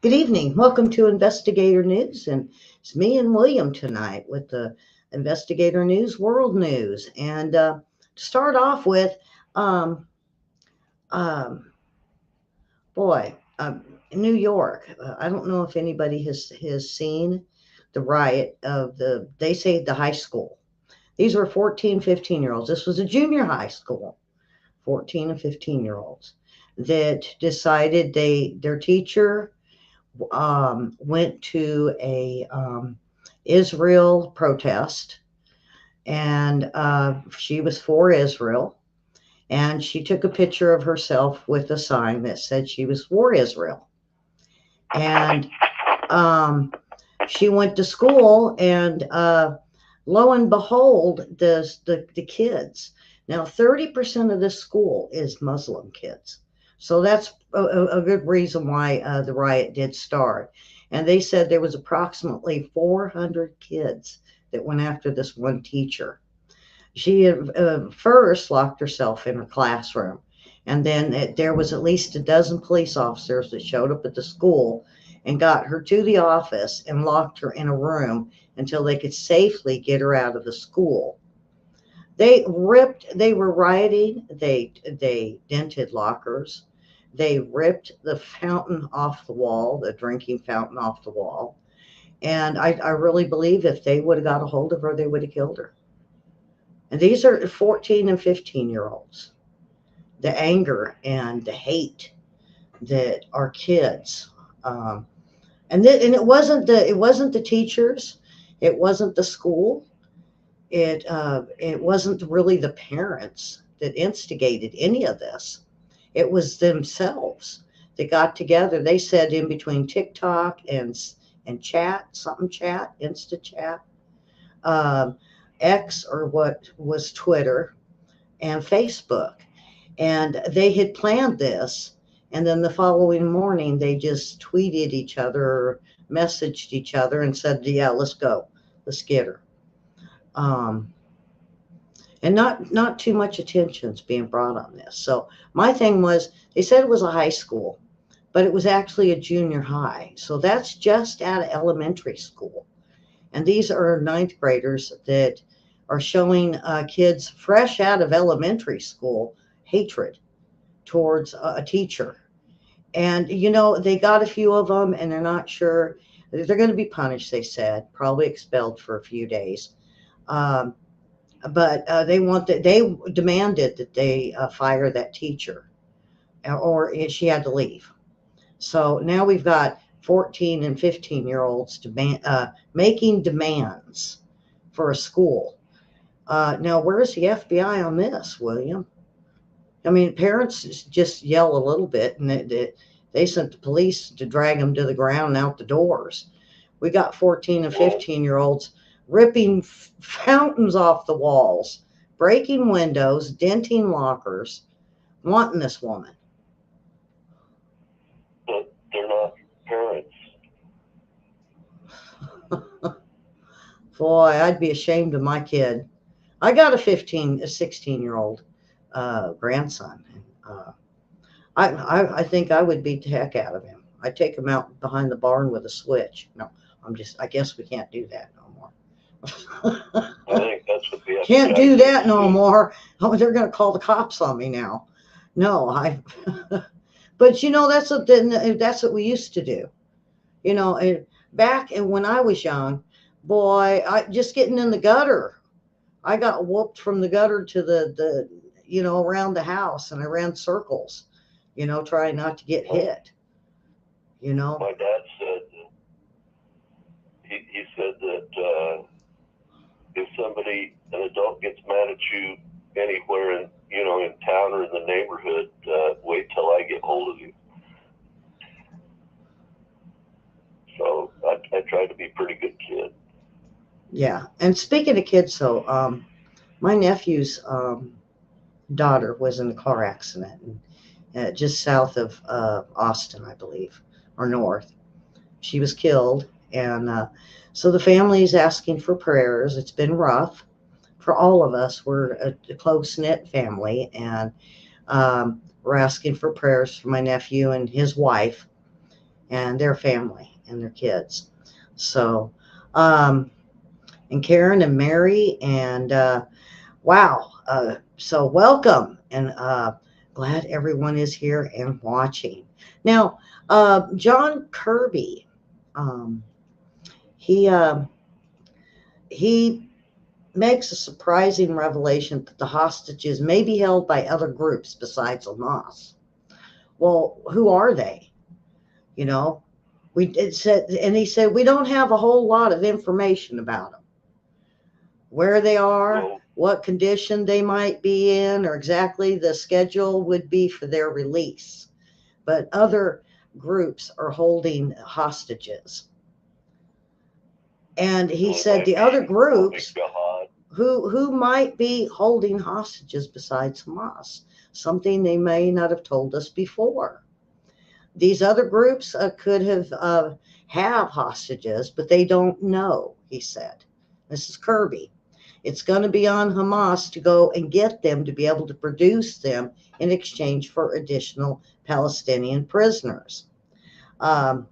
Good evening. Welcome to Investigator News, and it's me and William tonight with the Investigator News World News. And to start off with, um, um, boy, New York. I don't know if anybody has seen the riot of they say the high school. These were 14, 15-year-olds. This was a junior high school, 14 and 15-year-olds that decided their teacher went to a Israel protest, and she was for Israel, and she took a picture of herself with a sign that said she was for Israel, and um, she went to school, and lo and behold, the kids. Now, 30% of this school is Muslim kids. So that's a good reason why the riot did start. And they said there was approximately 400 kids that went after this one teacher. She first locked herself in her classroom, and then there was at least a dozen police officers that showed up at the school and got her to the office and locked her in a room until they could safely get her out of the school. They were rioting, they dented lockers, they ripped the fountain off the wall, the drinking fountain off the wall. And I really believe if they would have got a hold of her, they would have killed her. And these are 14 and 15-year-olds. The anger and the hate that our kids, and it wasn't the teachers, it wasn't the school, it wasn't really the parents that instigated any of this. It was themselves that got together. They said in between TikTok and chat, something chat, Insta chat, um, X, or what was Twitter, and Facebook. And they had planned this. And then the following morning, they just tweeted each other or messaged each other and said, "Yeah, let's go. Let's get her." Um, and not too much attention's being brought on this. So my thing was, they said it was a high school, but it was actually a junior high. So that's just out of elementary school. And these are ninth graders that are showing kids fresh out of elementary school hatred towards a teacher. And, they got a few of them, and they're not sure. They're going to be punished, they said, probably expelled for a few days. Um, but they demanded that they fire that teacher, or she had to leave. So now we've got 14 and 15-year-olds making demands for a school. Now, where's the FBI on this, William? I mean, parents just yell a little bit, and they sent the police to drag them to the ground and out the doors. We got 14 and Well, 15-year-olds ripping fountains off the walls, breaking windows, denting lockers, wanting this woman. but they're not parents. Boy, I'd be ashamed of my kid. I got a 16-year-old grandson. Uh, I think I would beat the heck out of him. I'd take him out behind the barn with a switch. No, I guess we can't do that no I more. think that's what the Can't FBI do needs that to no do. more. Oh, they're going to call the cops on me now. No, but that's what we used to do. And back and when I was young, boy, I just getting in the gutter. I got whooped from the gutter to the around the house, and I ran circles, trying not to get Well, hit, you know. my dad said he said that if an adult gets mad at you anywhere in town or in the neighborhood, wait till I get hold of you. So I tried to be a pretty good kid. Yeah. And speaking of kids, so my nephew's daughter was in a car accident, just south of Austin, I believe, or north. She was killed, and so the family's asking for prayers. It's been rough for all of us. We're a close knit family, and we're asking for prayers for my nephew and his wife. and their family and their kids. So, um, and Karen and Mary and wow. So welcome and glad everyone is here and watching. Now, John Kirby, um, he he makes a surprising revelation that the hostages may be held by other groups besides Hamas. Well, who are they? You know, it said, and he said we don't have a whole lot of information about them, where they are, Well, what condition they might be in, or exactly the schedule would be for their release. But other groups are holding hostages. And he well, it said might the be other Islamic groups Jihad. who might be holding hostages besides Hamas, something they may not have told us before. These other groups could have hostages, but they don't know, he said. This is Kirby. It's going to be on Hamas to go and get them to be able to produce them in exchange for additional Palestinian prisoners. Um,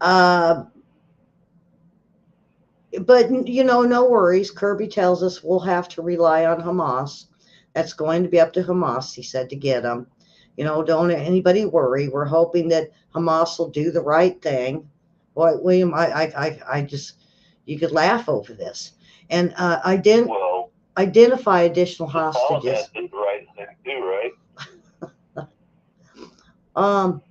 uh, but, you know, no worries. Kirby tells us we'll have to rely on Hamas. That's going to be up to Hamas, he said, to get them. You know, don't anybody worry. We're hoping that Hamas will do the right thing. Boy, William, I just, you could laugh over this. And Well, identify additional the Taliban hostages. did the right thing too, right? Um,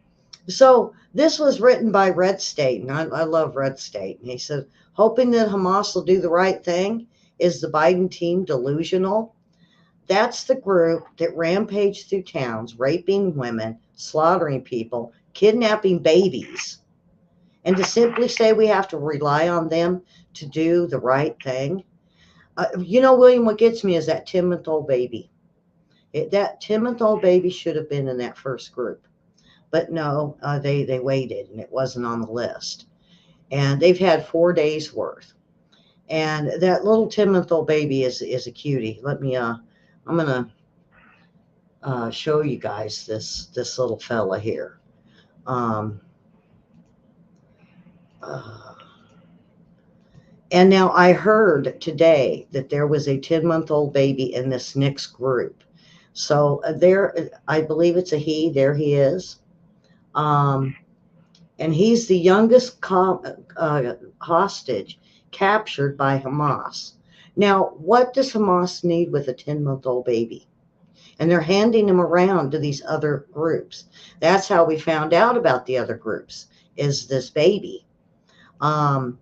so this was written by Red State, and I love Red State. And he said, hoping that Hamas will do the right thing. Is the Biden team delusional? That's the group that rampaged through towns, raping women, slaughtering people, kidnapping babies. And to simply say we have to rely on them to do the right thing. You know, William, what gets me is that 10-month-old baby. That 10-month-old baby should have been in that first group. But no, they waited and it wasn't on the list. And they've had 4 days worth. And that little 10-month-old baby is a cutie. I'm gonna show you guys this little fella here. Um, uh, and now I heard today that there was a 10-month-old baby in this next group. So there, I believe it's a he. There he is. Um, and he's the youngest hostage captured by Hamas. Now, what does Hamas need with a 10-month-old baby? And they're handing him around to these other groups. That's how we found out about the other groups, is this baby. I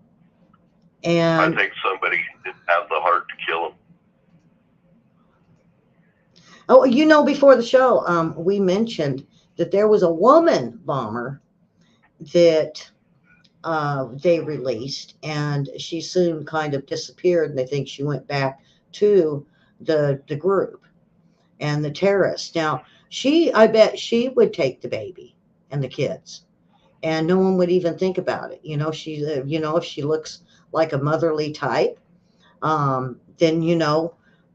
And think somebody didn't have the heart to kill him. oh, you know, before the show, we mentioned that there was a woman bomber that they released, and she soon kind of disappeared, and they think she went back to the group and the terrorists. Now, I bet she would take the baby and the kids, and no one would even think about it. You know, if she looks like a motherly type, then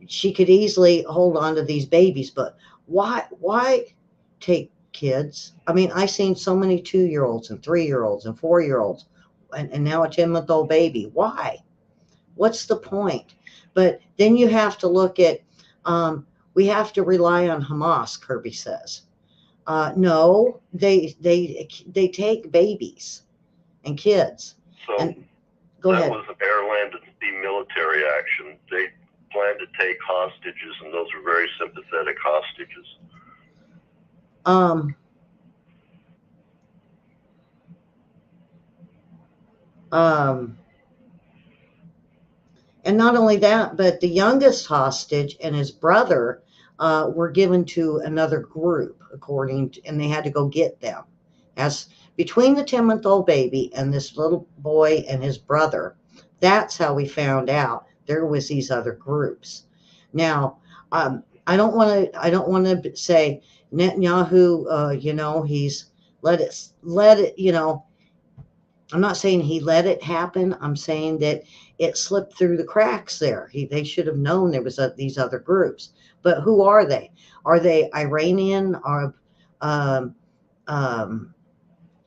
she could easily hold on to these babies. But why take kids? I mean, I've seen so many 2-year-olds and 3-year-olds and 4-year-olds, and now a 10-month-old baby. Why? What's the point? But then you have to look at, we have to rely on Hamas, Kirby says. No, they take babies and kids. So And go that ahead. was an air, land, and sea military action. They planned to take hostages, and those were very sympathetic hostages. Um, um, and not only that, but the youngest hostage and his brother were given to another group, and they had to go get them. As between the 10-month-old baby and this little boy and his brother, that's how we found out there was these other groups. Now, I don't want to say Netanyahu, he's let it. I'm not saying he let it happen. I'm saying that it slipped through the cracks there. They should have known there was these other groups. But who are they? Are they Iranian or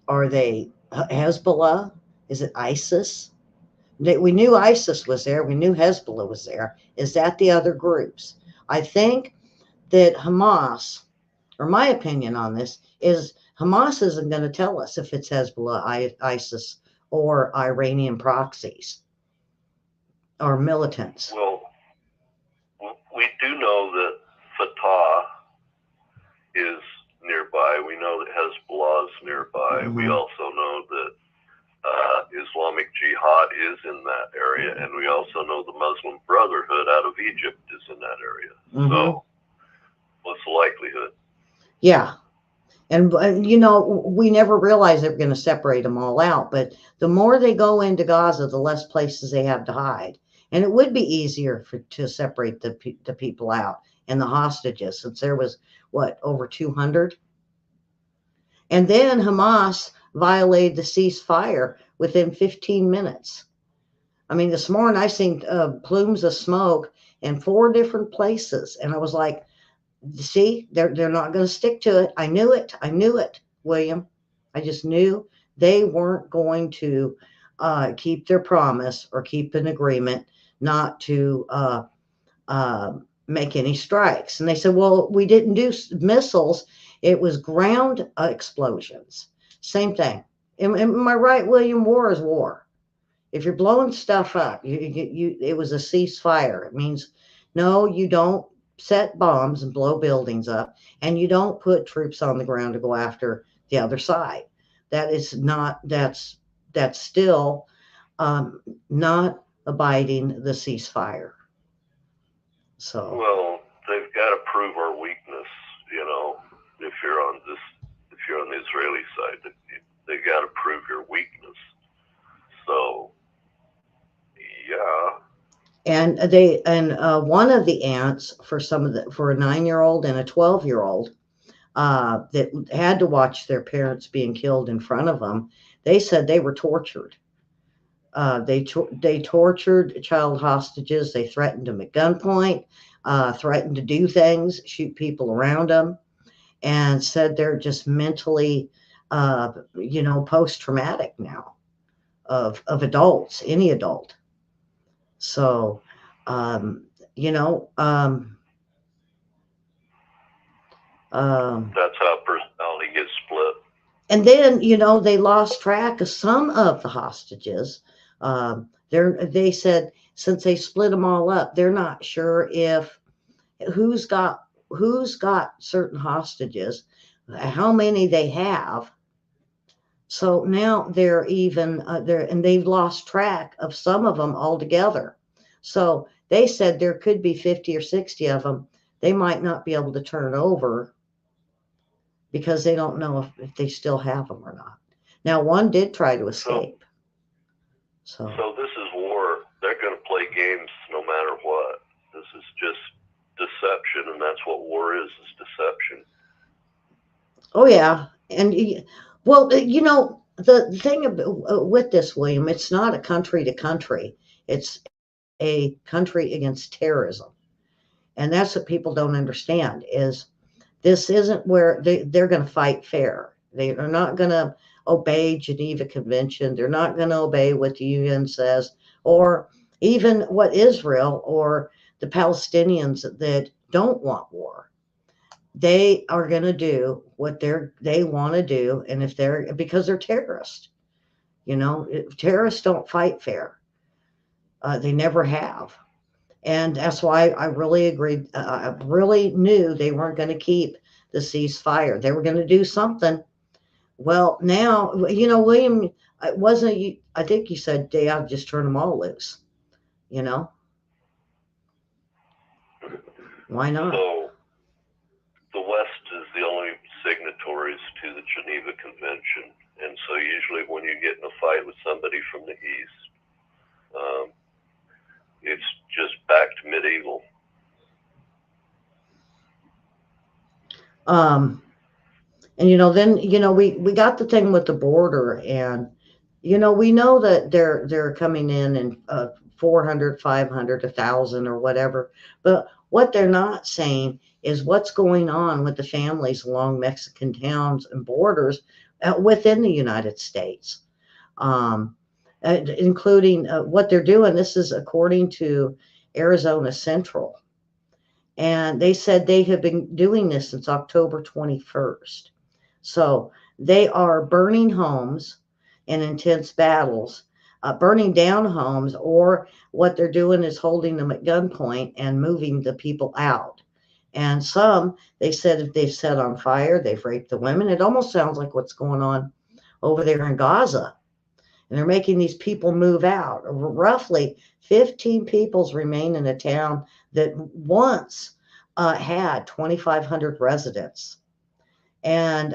Are they Hezbollah? Is it ISIS? We knew ISIS was there. We knew Hezbollah was there. Is that the other groups? I think that Hamas, or my opinion on this, is Hamas isn't going to tell us if it's Hezbollah, ISIS, or Iranian proxies or militants. Well, we do know that Fatah is nearby. We know that Hezbollah is nearby. Mm-hmm. We also know that Islamic Jihad is in that area, and we also know the Muslim Brotherhood out of Egypt is in that area. Mm-hmm. So, what's the likelihood? Yeah. And, we never realized they were going to separate them all out. But the more they go into Gaza, the less places they have to hide. And it would be easier to separate the people out and the hostages, since there was, over 200? And then Hamas violated the ceasefire within 15 minutes. I mean, this morning I seen plumes of smoke in 4 different places. And I was like, see, they're not going to stick to it. I knew it, William. I just knew they weren't going to keep their promise or keep an agreement not to make any strikes. And they said, well, we didn't do missiles. It was ground explosions. Same thing. Am I right, William? War is war. If you're blowing stuff up, it was a ceasefire. It means, no, you don't set bombs and blow buildings up, and you don't put troops on the ground to go after the other side. That is not, that's still not abiding the ceasefire. So, well, they've got to prove our weakness. If you're on the Israeli side, they've got to prove your weakness. So, yeah. And one of the aunts for a 9-year-old and a 12-year-old that had to watch their parents being killed in front of them, they said they were tortured. They tortured child hostages. They threatened them at gunpoint, threatened to do things, shoot people around them, and said they're just mentally, post-traumatic now of adults, any adult. So, That's how personality gets split. And then, they lost track of some of the hostages. They said since they split them all up, they're not sure if who's got certain hostages, how many they have. So now they're even there, and they've lost track of some of them altogether. So they said there could be 50 or 60 of them. They might not be able to turn over because they don't know if they still have them or not. Now, one did try to escape. So this is war. They're going to play games no matter what. This is just deception, and that's what war is deception. Oh, yeah. And, well, the thing with this, William, it's not a country to country. It's a country against terrorism. And that's what people don't understand is this isn't where they're going to fight fair. They are not going to obey Geneva Convention. They're not going to obey what the UN says, or even what Israel or the Palestinians that don't want war. They are going to do what they want to do, and because they're terrorists. Terrorists don't fight fair. They never have. And that's why I really agreed. I really knew they weren't going to keep the ceasefire. They were going to do something. Well, now, William, it wasn't you. I think you said they ought to just turn them all loose. Why not? So the West is the only signatories to the Geneva Convention. And so usually when you get in a fight with somebody from the East, it's just back to medieval. And then we got the thing with the border, and we know that they're coming in 400, 500, 1,000 or whatever. But what they're not saying is what's going on with the families along Mexican towns and borders within the United States, um, including what they're doing. This is according to Arizona Central. And they said they have been doing this since October 21st. So they are burning homes in intense battles, burning down homes, or what they're doing is holding them at gunpoint and moving the people out. And some, they said, if they've set on fire, they've raped the women. It almost sounds like what's going on over there in Gaza. And they're making these people move out. Roughly 15 peoples remain in a town that once had 2,500 residents. And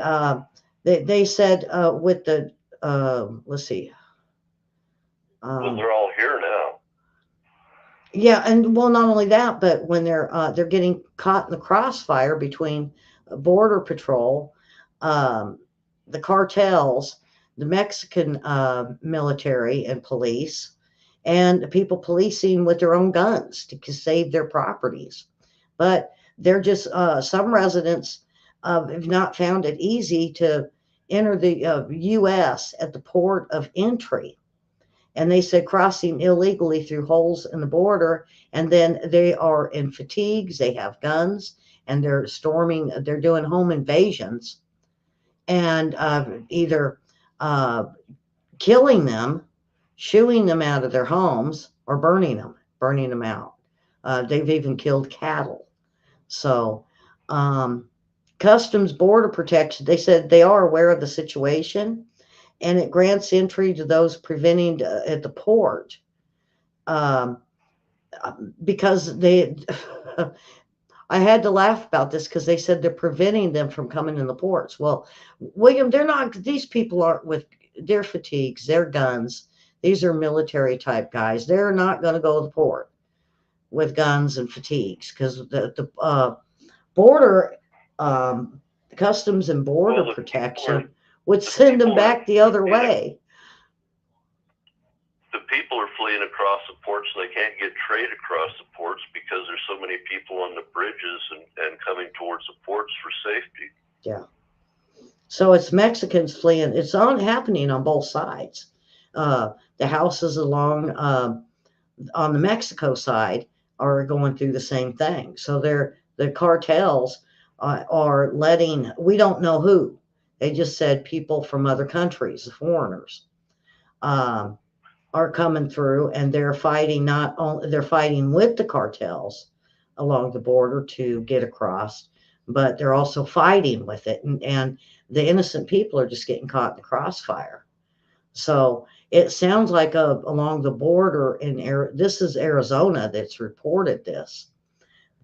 they said with the, let's see. Well, Um, they're all here now. yeah, and well, not only that, but when they're getting caught in the crossfire between border patrol, um, the cartels, the Mexican military and police, and the people policing with their own guns to save their properties. But they're just some residents have not found it easy to enter the U.S. at the port of entry, and they said crossing illegally through holes in the border, and then they are in fatigues, they have guns, and they're doing home invasions, and either uh, killing them, shooing them out of their homes, or burning them out. They've even killed cattle. So um, customs border protection, they said they are aware of the situation, and it grants entry to those preventing at the port, um, because they I had to laugh about this because they said they're preventing them from coming in the ports. Well, William, they're not, these people aren't with their fatigues, their guns. These are military type guys. They're not going to go to the port with guns and fatigues because the border, um, customs and border Well, the people are protection would send them back the other you know, way. the people are fleeing across the ports. They can't get trade across the ports because there's so many people on the bridges and coming towards the ports for safety. Yeah. So it's Mexicans fleeing. It's on happening on both sides. The houses along on the Mexico side are going through the same thing. So the cartels are letting, we don't know who. They just said people from other countries, foreigners, um, are coming through, and they're fighting, not only they're fighting with the cartels along the border to get across, but they're also fighting with it, and the innocent people are just getting caught in the crossfire. So it sounds like along the border this is Arizona that's reported this,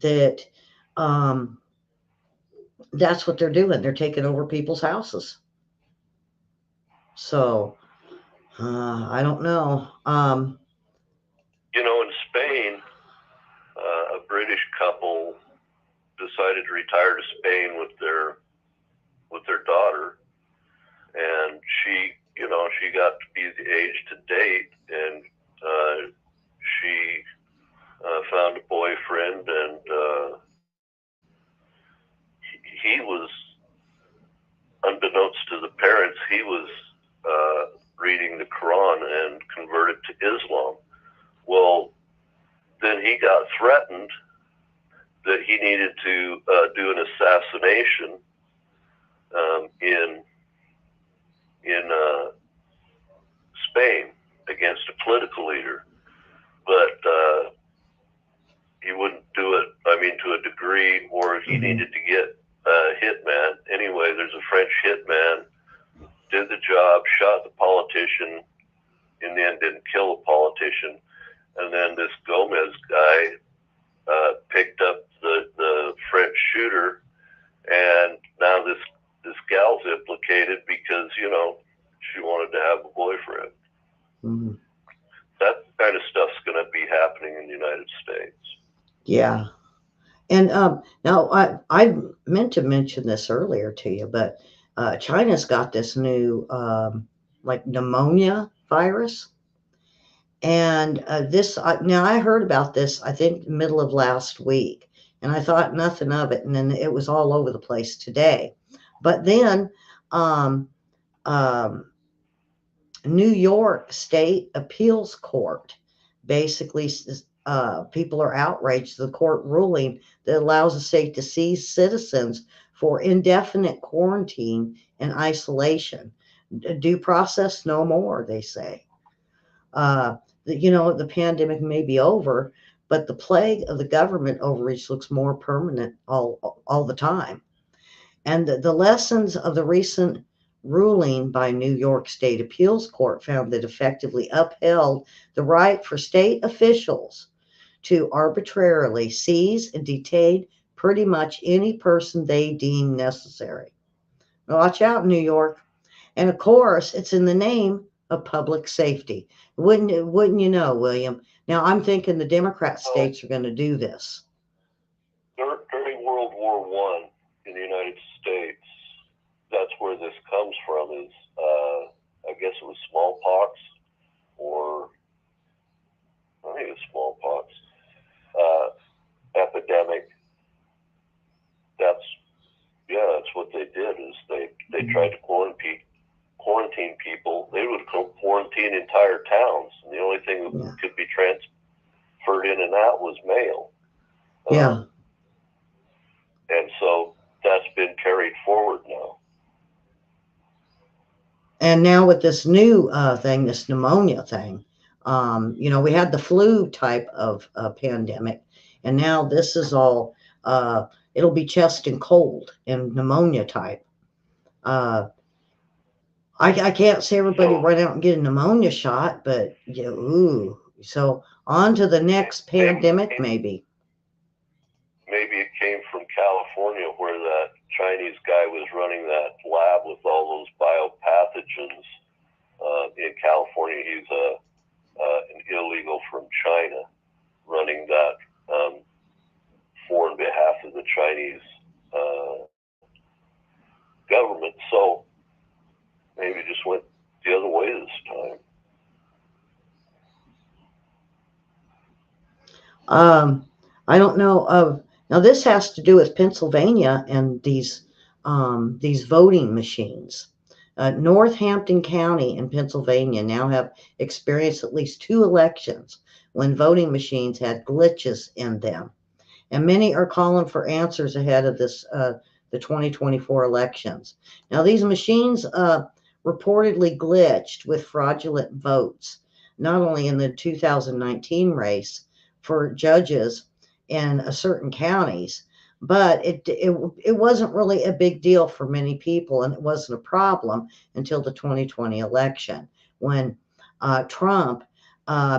that um, that's what they're doing. They're taking over people's houses. So I don't know. In Spain, a British couple decided to retire to Spain with their daughter, and she got to be the age to date, and she found a boyfriend, and he was, unbeknownst to the parents, he was reading the Quran and converted to Islam. Well, then he got threatened that he needed to do an assassination in Spain against a political leader, but he wouldn't do it. I mean, to a degree, or he needed to get a hitman. Anyway, there's a French hitman, did the job, shot the politician. In the end, didn't kill the politician. And then this Gomez guy picked up the French shooter, and now this gal's implicated because she wanted to have a boyfriend. Mm-hmm. That kind of stuff's going to be happening in the United States. Yeah. And now I meant to mention this earlier to you, but China's got this new like pneumonia virus. And now I heard about this, I think, middle of last week, and I thought nothing of it. And then it was all over the place today. But then um, Um, New York State Appeals Court basically people are outraged the court ruling that allows the state to seize citizens for indefinite quarantine and isolation. Due process no more, they say. Uh, the pandemic may be over, but the plague of the government overreach looks more permanent all the time. And the lessons of the recent ruling by New York State Appeals Court found that effectively upheld the right for state officials to arbitrarily seize and detain pretty much any person they deem necessary. Watch out, New York. And of course, it's in the name of public safety. Wouldn't you know, William? Now, I'm thinking the Democrat Well, states are going to do this. during World War One in the United States, that's where this comes from. Is I guess it was smallpox, or I think it was smallpox epidemic. That's that's what they did. Is they tried to quarantine people. They would quarantine entire towns, and the only thing that Yeah. could be transferred in and out was mail. Yeah. And so that's been carried forward now. And now with this new thing, this pneumonia thing, we had the flu type of pandemic, and now this is all, it'll be chest and cold and pneumonia type. Uh, I can't say everybody So run out and get a pneumonia shot, but ooh. So on to the next pandemic, maybe. maybe it came from California, where that Chinese guy was running that lab with all those biopathogens. In California, he's an illegal from China running that for on behalf of the Chinese government. So maybe it just went the other way this time. I don't know of now. This has to do with Pennsylvania and these voting machines. Northampton County in Pennsylvania now have experienced at least two elections when voting machines had glitches in them, and many are calling for answers ahead of the 2024 elections. Now, these machines reportedly glitched with fraudulent votes, not only in the 2019 race for judges in certain counties, but it wasn't really a big deal for many people, and it wasn't a problem until the 2020 election when Trump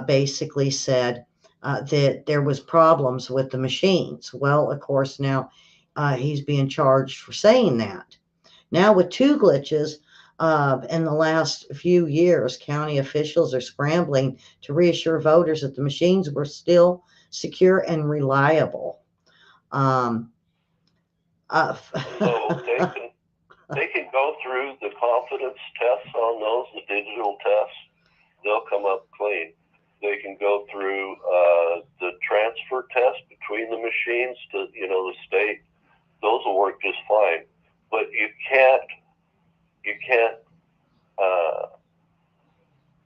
basically said that there was problems with the machines. Well, of course, now he's being charged for saying that. Now, with two glitches in the last few years, county officials are scrambling to reassure voters that the machines were still secure and reliable. Um, uh, So they can go through the confidence tests on those, the digital tests. They'll come up clean. They can go through the transfer test between the machines to the state. Those will work just fine. But you can't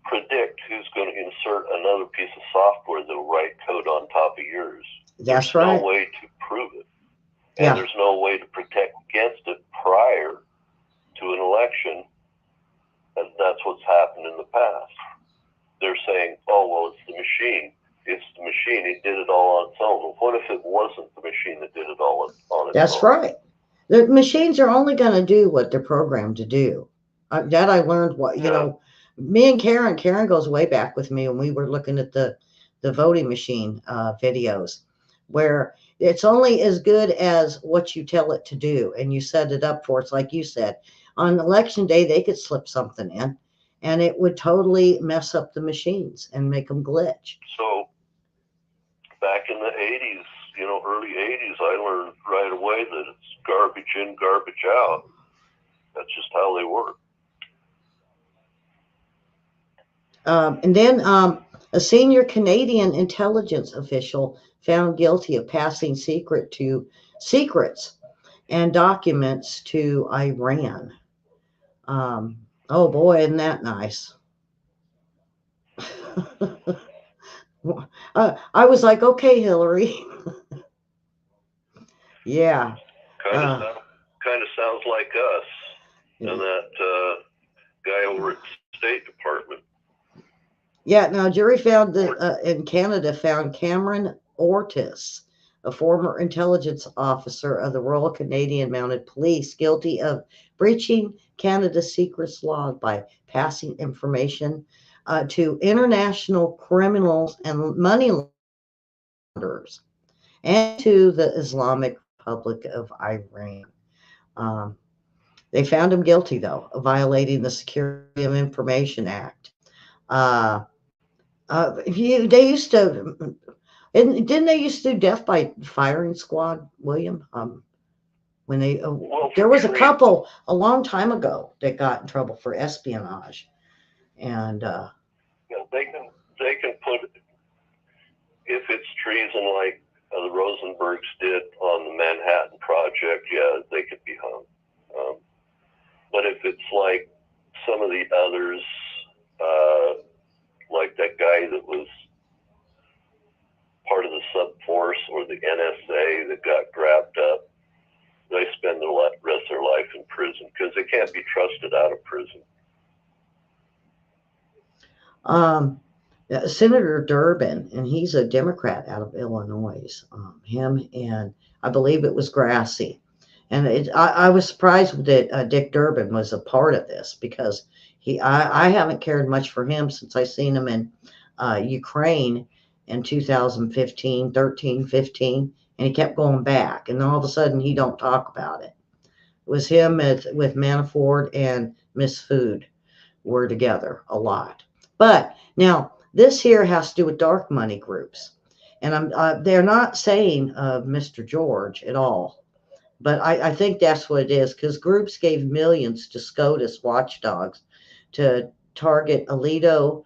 predict who's going to insert another piece of software that'll write code on top of yours. That's There's right. no way to prove it. And Yeah. there's no way to protect against it prior to an election. And that's what's happened in the past. They're saying, oh, well, it's the machine. It's the machine. It did it all on its own. Well, what if it wasn't the machine that did it all on its own? That's right. The machines are only going to do what they're programmed to do. That I learned. Me and Karen goes way back with me when we were looking at the voting machine videos, where it's only as good as what you tell it to do and you set it up for. It's like you said, on election day they could slip something in, and it would totally mess up the machines and make them glitch. So back in the 80s, early 80s, I learned right away that it's garbage in, garbage out. That's just how they work. And then a senior Canadian intelligence official found guilty of passing secrets and documents to Iran. Oh boy, isn't that nice? I was like, okay, Hillary. Yeah. Kind of Uh, sound, kind of sounds like us and that guy over at State Department. yeah. Now, jury found in Canada found Cameron Ortis, a former intelligence officer of the Royal Canadian Mounted Police, guilty of breaching Canada's secrets law by passing information to international criminals and money launderers and to the Islamic Republic of Iran. Um, they found him guilty, though, of violating the Security of Information Act. Uh, they used to, and didn't they used to do death by firing squad, William? When they, Well, for there was a treason, couple a long time ago that got in trouble for espionage, and they can put, if it's treason like the Rosenbergs did on the Manhattan Project, yeah, they could be hung. Um, but if it's like some of the others, uh, like that guy that was part of the subforce or the NSA that got grabbed up, they spend the rest of their life in prison because they can't be trusted out of prison. um, Senator Durbin, and he's a Democrat out of Illinois. Him and I believe it was Grassy, and I was surprised that Dick Durbin was a part of this because I haven't cared much for him since I seen him in Ukraine in 2015, 13, 15, and he kept going back, and then all of a sudden he don't talk about it. It was him with Manafort and Miss Food were together a lot. But now this here has to do with dark money groups, and they're not saying Mr. George at all. But I think that's what it is because groups gave millions to SCOTUS watchdogs to target Alito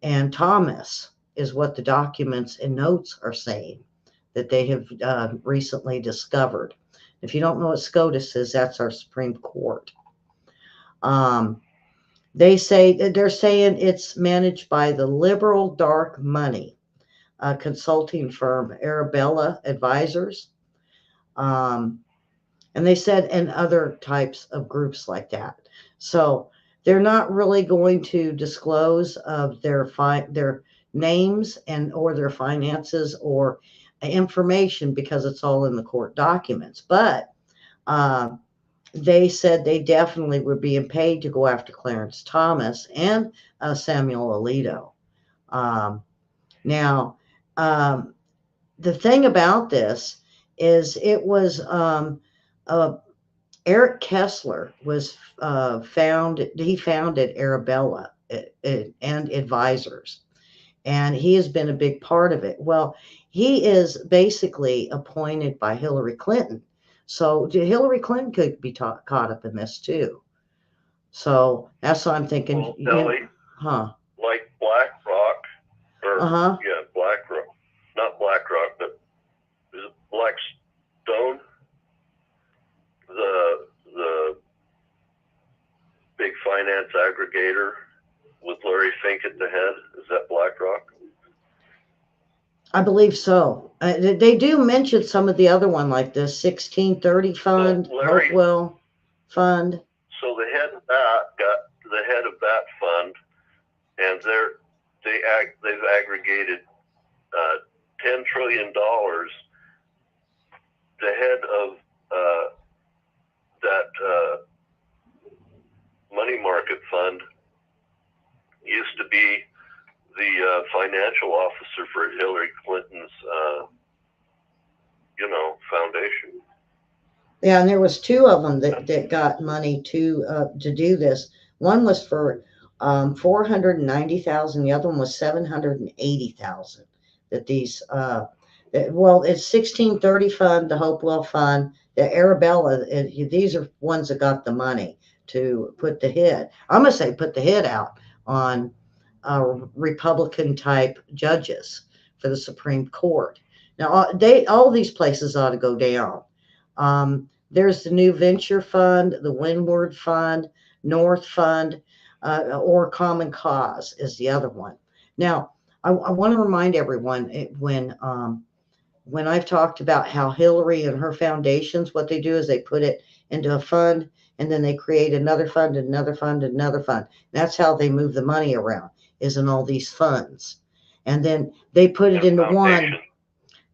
and Thomas, is what the documents and notes are saying that they have recently discovered. If you don't know what SCOTUS is, that's our Supreme Court. Um, they say they're saying it's managed by the liberal dark money consulting firm Arabella Advisors. Um, and they said, and other types of groups like that. So they're not really going to disclose of their names and or their finances or information because it's all in the court documents. But uh, they said they definitely were being paid to go after Clarence Thomas and Samuel Alito. Um, now, um, the thing about this is it was uh, Eric Kessler was he founded Arabella and Advisors, and he has been a big part of it. Well, he is basically appointed by Hillary Clinton. So Hillary Clinton could be caught up in this too. So that's what I'm thinking. Well, Ellie, Huh? like BlackRock, Uh or huh. yeah, BlackRock, not BlackRock, but is it Blackstone, the big finance aggregator with Larry Fink at the head? Is that BlackRock? I believe so. They do mention some of the other one, like the 1630 So Fund, Larry, Hopewell Fund. so the head of that got the head of that fund, and they've aggregated $10 trillion. The head of that money market fund used to be the financial officer for Hillary Clinton's, foundation. Yeah, and there was two of them that got money to do this. One was for 490,000. The other one was 780,000. That these well, it's 1630 Fund, the Hopewell Fund, the Arabella. These are ones that got the money to put the hit. I'm gonna say put the hit out on Republican type judges for the Supreme Court. Now, all these places ought to go down. There's the New Venture Fund, the Windward Fund, North Fund. or common cause is the other one. Now, I want to remind everyone when I've talked about how Hillary and her foundations, what they do is they put it into a fund and then they create another fund, another fund, another fund. That's how they move the money around, is in all these funds. And then they put it And into one foundation.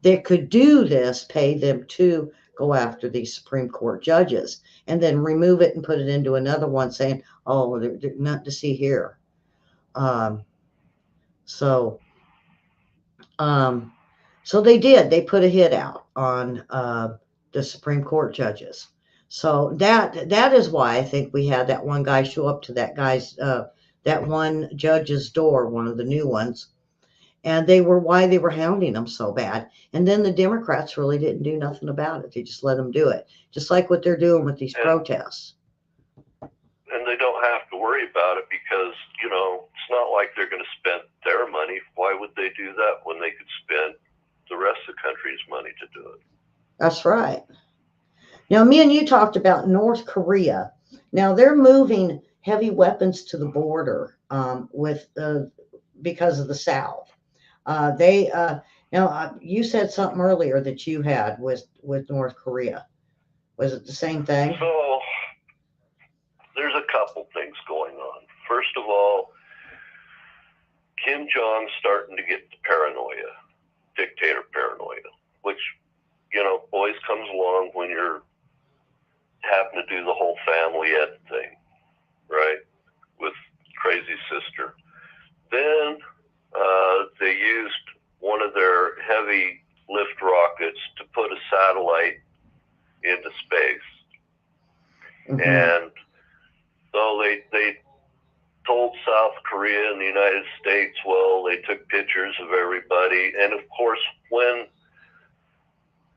that could do this, pay them to go after these Supreme Court judges, and then remove it and put it into another one saying, oh, they're not to see here. Um, so Um, so they did. They put a hit out on the Supreme Court judges. So that is why I think we had that one guy show up to that one judge's door, one of the new ones, and why they were hounding him so bad. And then the Democrats really didn't do nothing about it. They just let them do it, just like what they're doing with these And protests. they don't have to worry about it because, it's not like they're going to spend their money. Why would they do that when they could spend the rest of the country's money to do it? That's right. Now, me and you talked about North Korea. Now they're moving heavy weapons to the border with because of the South. They now you said something earlier that you had with North Korea. Was it the same thing? So there's a couple things going on. First of all, Kim Jong's starting to get the paranoia, dictator paranoia, which, always comes along when you're having to do the whole family ed thing, right? With crazy sister. Then they used one of their heavy lift rockets to put a satellite into space. Mm-hmm. And so they told South Korea and the United States, well, they took pictures of everybody. And of course, when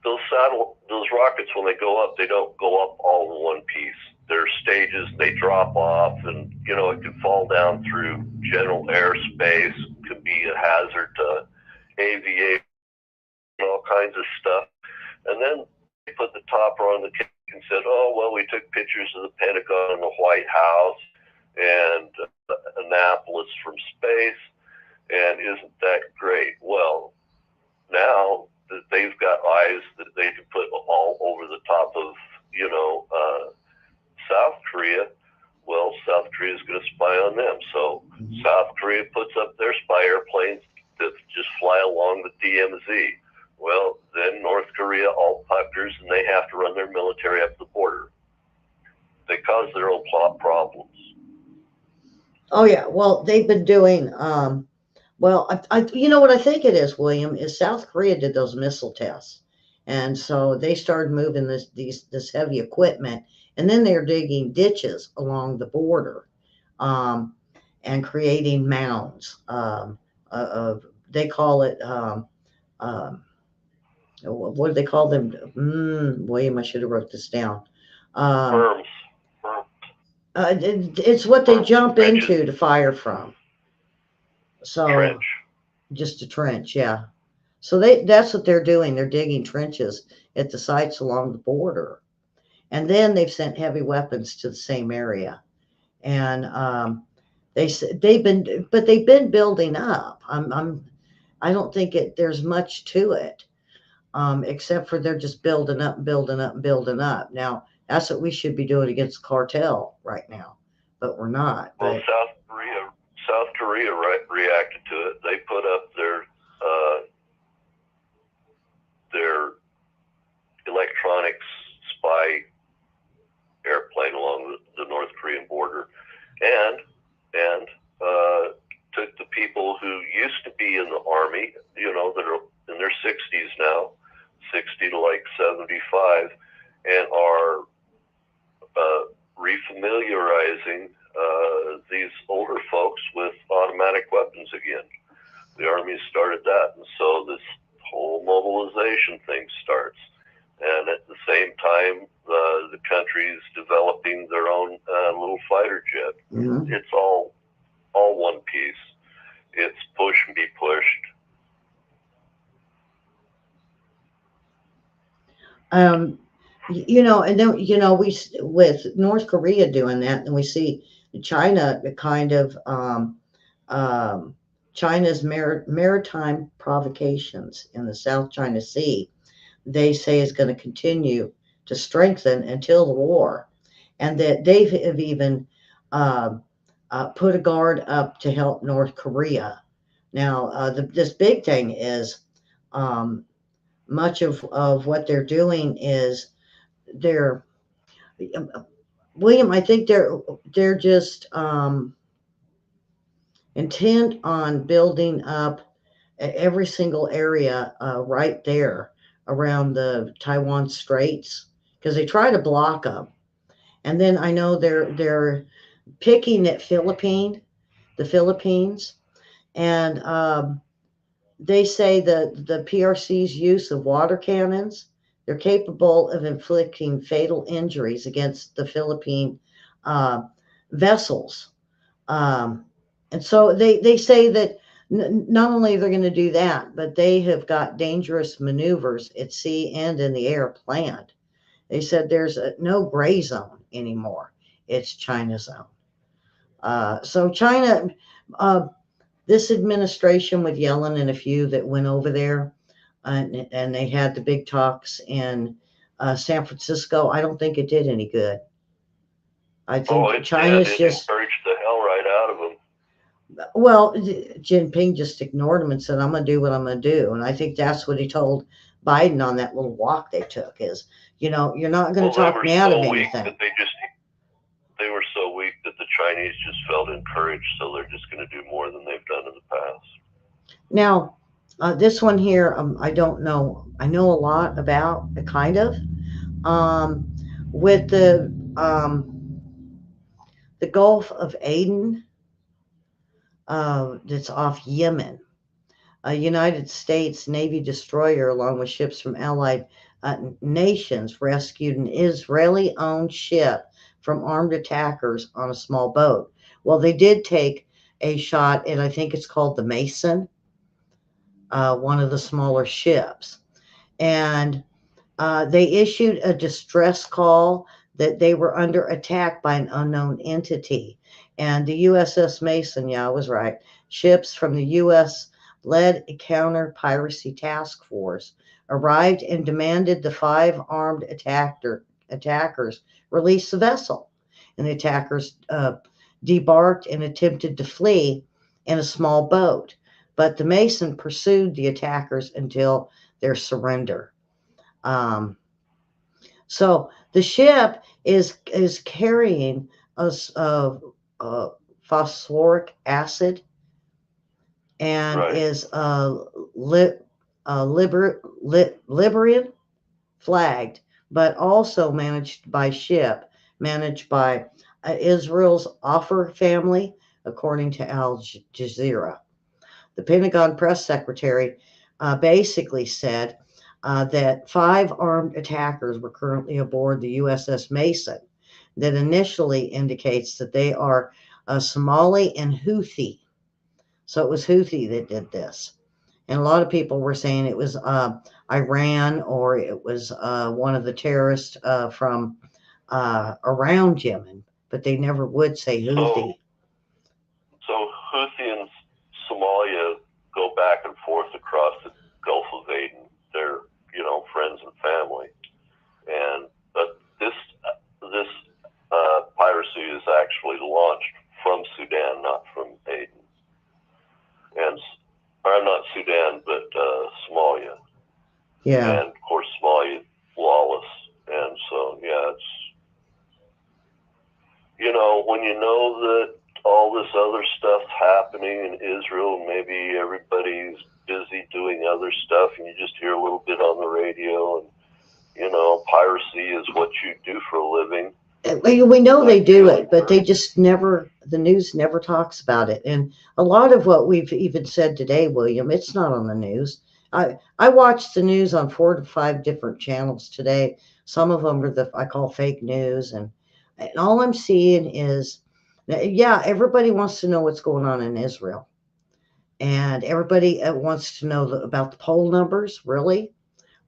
those rockets, when they go up, they don't go up all in one piece. There's stages, they drop off, and it could fall down through general airspace, could be a hazard to aviation, all kinds of stuff. And then they put the topper on the cake and said, oh, well, we took pictures of the Pentagon and the White House and Annapolis from space, and isn't that great? Well, now that they've got eyes that they can put all over the top of, South Korea, well, South Korea is going to spy on them. So South Korea puts up their spy airplanes that just fly along the DMZ. Well, then North Korea all puckers and they have to run their military up the border. They cause their own problems. Oh yeah. Well, they've been doing. Well, you know what I think it is, William, is South Korea did those missile tests, and so they started moving this heavy equipment, and then they're digging ditches along the border, um, and creating mounds. They call it um, what do they call them? William, I should have wrote this down. Um, Firms. it's what they jump Trenches. into to fire from. So Trench. just a trench, yeah. So that's what they're doing. They're digging trenches at the sites along the border, and then they've sent heavy weapons to the same area. And they've been building up. I don't think there's much to it, except for they're just building up, building up, building up. Now that's what we should be doing against the cartel right now, but we're not. Well, But South Korea reacted to it. They put up their electronics spy airplane along the North Korean border, and took the people who used to be in the army, that are in their 60s now, 60 to like 75, and are refamiliarizing these older folks with automatic weapons again. The Army started that, and so this whole mobilization thing starts. And at the same time, the country's developing their own little fighter jet. mm-hmm. It's all one piece. It's push and be pushed. And then we with North Korea doing that, and we see China kind of um, China's maritime provocations in the South China Sea, they say is going to continue to strengthen until the war, and that they have even um put a guard up to help North Korea. Now, this big thing is um, much of what they're doing is they're William. I think they're just intent on building up every single area right there around the Taiwan Straits because they try to block them. And then I know they're picking at the Philippines, and they say that the PRC's use of water cannons, they're capable of inflicting fatal injuries against the Philippine uh, vessels. Um, and so they say that not only they're going to do that, but they have got dangerous maneuvers at sea and in the air planned. They said there's no gray zone anymore. It's China zone. So China, uh, this administration with Yellen and a few that went over there, and they had the big talks in San Francisco. I don't think it did any good. I Oh, think it did. China's It just encouraged the hell right out of them. well, Jinping just ignored him and said, "I'm going to do what I'm going to do." And I think that's what he told Biden on that little walk they took is, you're not going Well, to they talk were me out of so weak anything. that they were so weak that the Chinese just felt encouraged, so they're just going to do more than they've done in the past. Now, this one here, I don't know. I know a lot about kind of um, with the Gulf of Aden that's off Yemen. A United States Navy destroyer, along with ships from allied nations, rescued an Israeli owned ship from armed attackers on a small boat. Well, they did take a shot, and I think it's called the Mason, one of the smaller ships. And they issued a distress call that they were under attack by an unknown entity. And the USS Mason, yeah, I was right, ships from the U.S. led a counter piracy task force arrived and demanded the five armed attackers release the vessel. And the attackers debarked and attempted to flee in a small boat. But the Mason pursued the attackers until their surrender. Um, so the ship is carrying a phosphoric acid and Right. is Liberian flagged, but also managed by Israel's Offer family, according to Al Jazeera. The Pentagon press secretary basically said that five armed attackers were currently aboard the USS Mason, that initially indicates that they are Somali and Houthi. So it was Houthi that did this. And a lot of people were saying it was Iran or it was one of the terrorists from around Yemen, but they never would say So, Houthi. so Houthi and Somalia go back and forth across the Gulf of Aden. They're, friends and family. And this piracy is actually launched from Sudan, not from Aden. And or not Sudan, but Somalia. Yeah. And of course, Somalia lawless. And so, yeah, it's when you know that all this other stuff's happening in Israel, maybe everybody's busy doing other stuff, and you just hear a little bit on the radio, and piracy is what you do for a living. We know they do it, but they just never, the news never talks about it. And a lot of what we've even said today, William, it's not on the news. I watched the news on 4 to 5 different channels today. Some of them are I call fake news. And all I'm seeing is, yeah, everybody wants to know what's going on in Israel. And everybody wants to know about the poll numbers, really,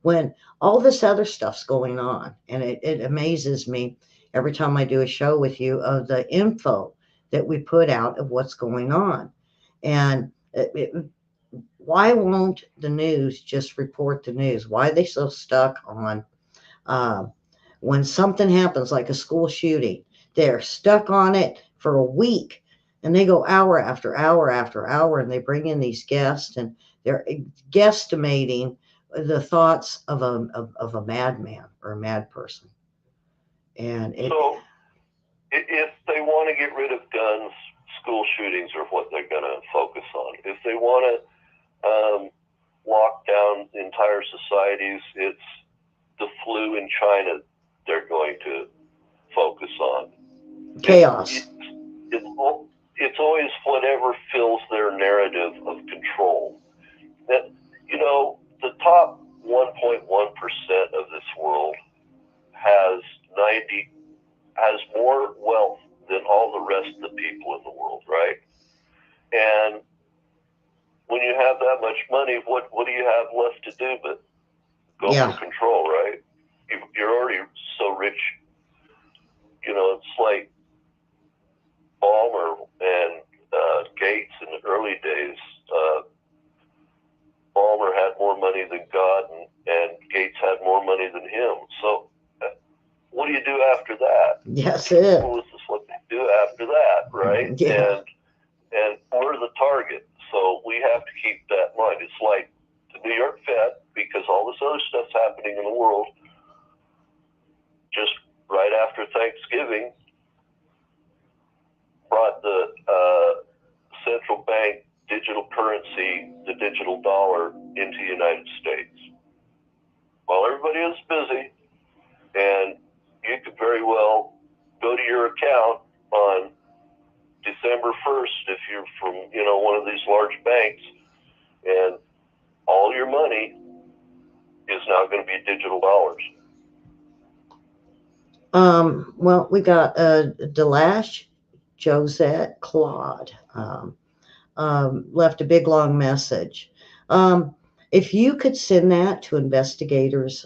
when all this other stuff's going on. And it amazes me every time I do a show with you of the info that we put out of what's going on. And why won't the news just report the news? Why are they so stuck on uh, when something happens, like a school shooting? They're stuck on it for a week, and they go hour after hour after hour, and they bring in these guests, and they're guesstimating the thoughts of a madman or a mad person. And So if they want to get rid of guns, school shootings are what they're going to focus on. If they want to lock down entire societies, it's the flu in China they're going to focus on. chaos. It's always whatever fills their narrative of control. That, the top 1.1% of this world has 90 has more wealth than all the rest of the people in the world, right? And when you have that much money, what do you have left to do but go for control, right? You're already so rich. It's like Balmer and Gates in the early days. Balmer had more money than God, and Gates had more money than him. So what do you do after that? Yes, it. Well, this is what they do after that, right? Yeah. And we're the target. So we have to keep that in mind. It's like the New York Fed, because all this other stuff's happening in the world, just right after Thanksgiving, brought the central bank digital currency, the digital dollar, into the United States. While everybody is busy, and you could very well go to your account on December 1st if you're from, one of these large banks, and all your money is now going to be digital dollars. Well, we got Delash, Josette, Claude left a big long message. If you could send that to investigators'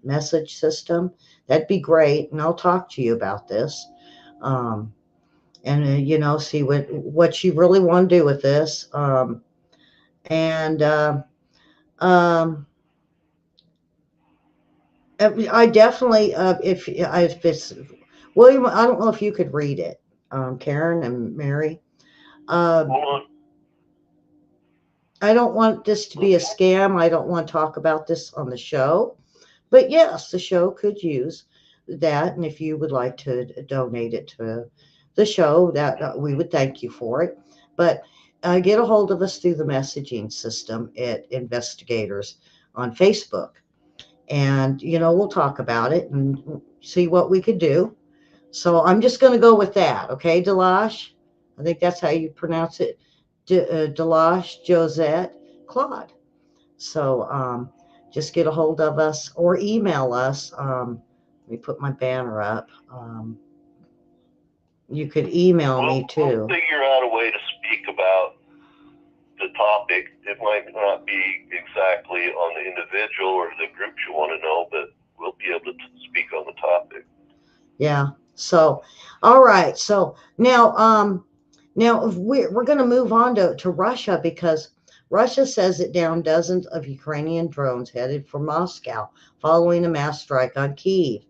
message system, that'd be great, and I'll talk to you about this. Um, and see what you really want to do with this. And um, I definitely, if it's William, I don't know if you could read it, Karen and Mary. Uh, I don't want this to be a scam. I don't want to talk about this on the show. But yes, the show could use that. And if you would like to donate it to the show, that we would thank you for it. But get a hold of us through the messaging system at Investigators on Facebook. And, we'll talk about it and see what we could do. So I'm just going to go with that. Okay, Delash? I think that's how you pronounce it. Delash, Josette, Claude. So just get a hold of us or email us. Let me put my banner up. You could email me too. We'll figure out a way to speak about the topic. It might not be exactly on the individual or the groups you want to know, but we'll be able to speak on the topic. Yeah. So, all right. So now we're going to move on to Russia, because Russia says it downed dozens of Ukrainian drones headed for Moscow following a mass strike on Kyiv.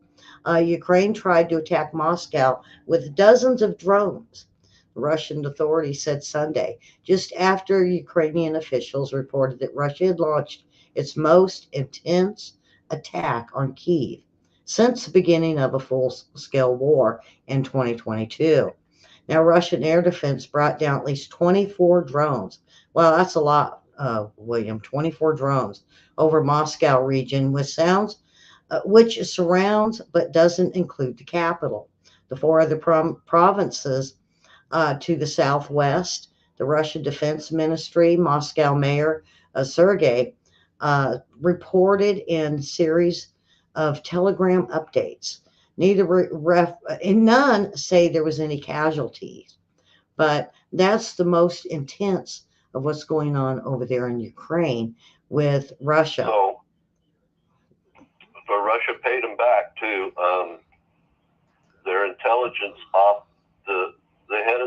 Ukraine tried to attack Moscow with dozens of drones, the Russian authorities said Sunday, just after Ukrainian officials reported that Russia had launched its most intense attack on Kyiv since the beginning of a full-scale war in 2022. Now, Russian air defense brought down at least 24 drones. Well, that's a lot, William. 24 drones over Moscow region with sounds, which surrounds but doesn't include the capital. The four other provinces to the southwest, the Russian Defense Ministry, Moscow Mayor Sergei reported in series of telegram updates. And none say there was any casualties, but that's the most intense of what's going on over there in Ukraine with Russia. So Russia paid them back too. Their intelligence off the the head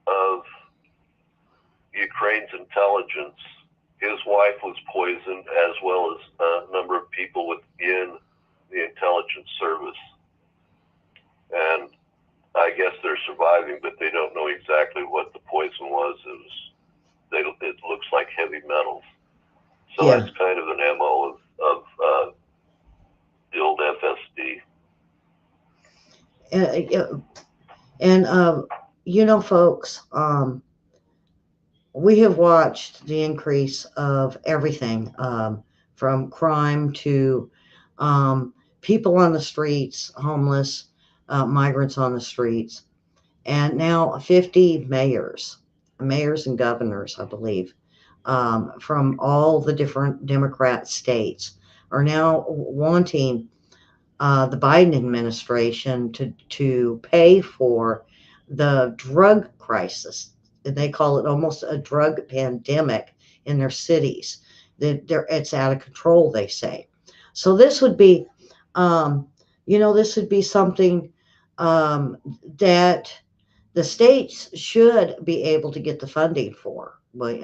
of Ukraine's intelligence, his wife was poisoned, as well as a number of people within the intelligence service. And I guess they're surviving, but they don't know exactly what the poison was. It looks like heavy metals. So Yeah. that's kind of an MO of the old FSD. And folks, we have watched the increase of everything, from crime to people on the streets, homeless, migrants on the streets, and now 50 mayors and governors, I believe, from all the different Democrat states are now wanting the Biden administration to pay for the drug crisis. And they call it almost a drug pandemic in their cities. It's out of control, they say. So this would be, this would be something that the states should be able to get the funding for. But,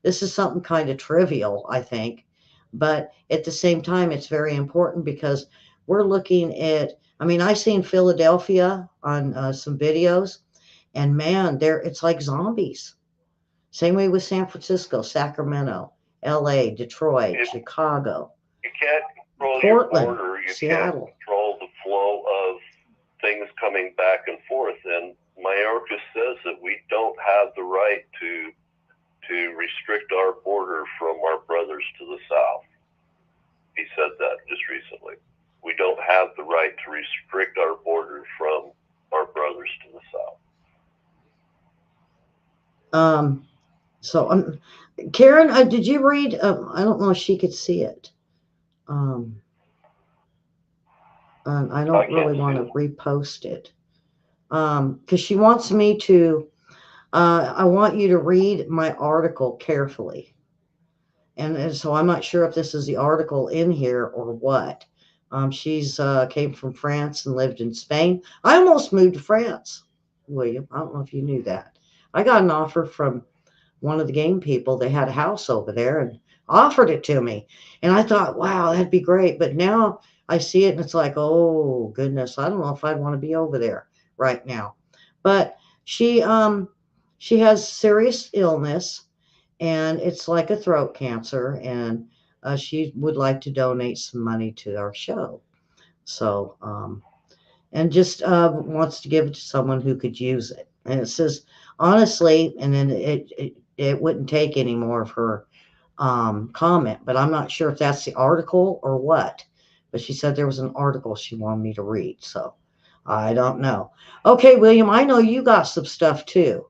this is something kind of trivial, I think. But at the same time, it's very important because we're looking at, I mean, I seen Philadelphia on some videos, and man, it's like zombies. Same way with San Francisco, Sacramento, LA, Detroit, Chicago, You can't control Portland, your border. You Seattle. can't control the flow of things coming back and forth. And Mayorkas says that we don't have the right to restrict our border from our brothers to the south. He said that just recently. We don't have the right to restrict our border from our brothers to the south. So, Karen, did you read? I don't know if she could see it. I don't really want to repost it because she wants me to. I want you to read my article carefully, and so I'm not sure if this is the article in here or what. She's came from France and lived in Spain. I almost moved to France, William. I don't know if you knew that. I got an offer from one of the game people. They had a house over there and offered it to me. And I thought, wow, that'd be great. But now I see it and it's like, oh goodness, I don't know if I'd want to be over there right now. But she has serious illness, and it's like a throat cancer, and she would like to donate some money to our show. So and just wants to give it to someone who could use it. And it says, honestly, and then it wouldn't take any more of her comment, but I'm not sure if that's the article or what. But she said there was an article she wanted me to read, so I don't know. Okay, William, I know you got some stuff too.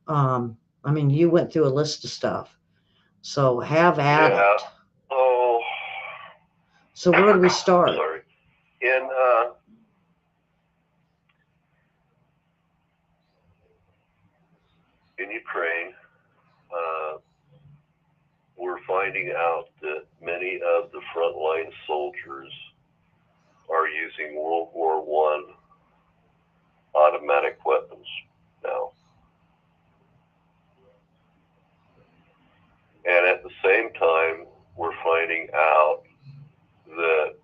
I mean, you went through a list of stuff, so have at it. Oh. So where do we start? Sorry. In Ukraine, we're finding out that many of the frontline soldiers are using World War I automatic weapons now. And at the same time, we're finding out that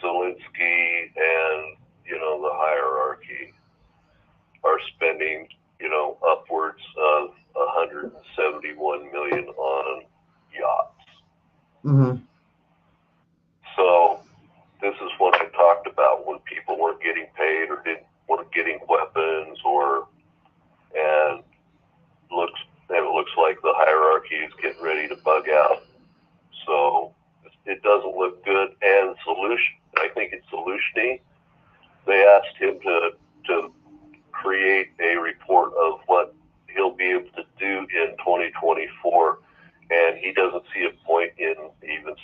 Zelensky and, the hierarchy are spending, upwards of 171 million on yachts. Mm-hmm. So this is what I talked about when people weren't getting paid or weren't getting weapons, and it looks like the hierarchy is getting ready to bug out. So it doesn't look good. And I think it's Solutiony, they asked him to create a report of what he'll be able to do in 2024, and he doesn't see a point in even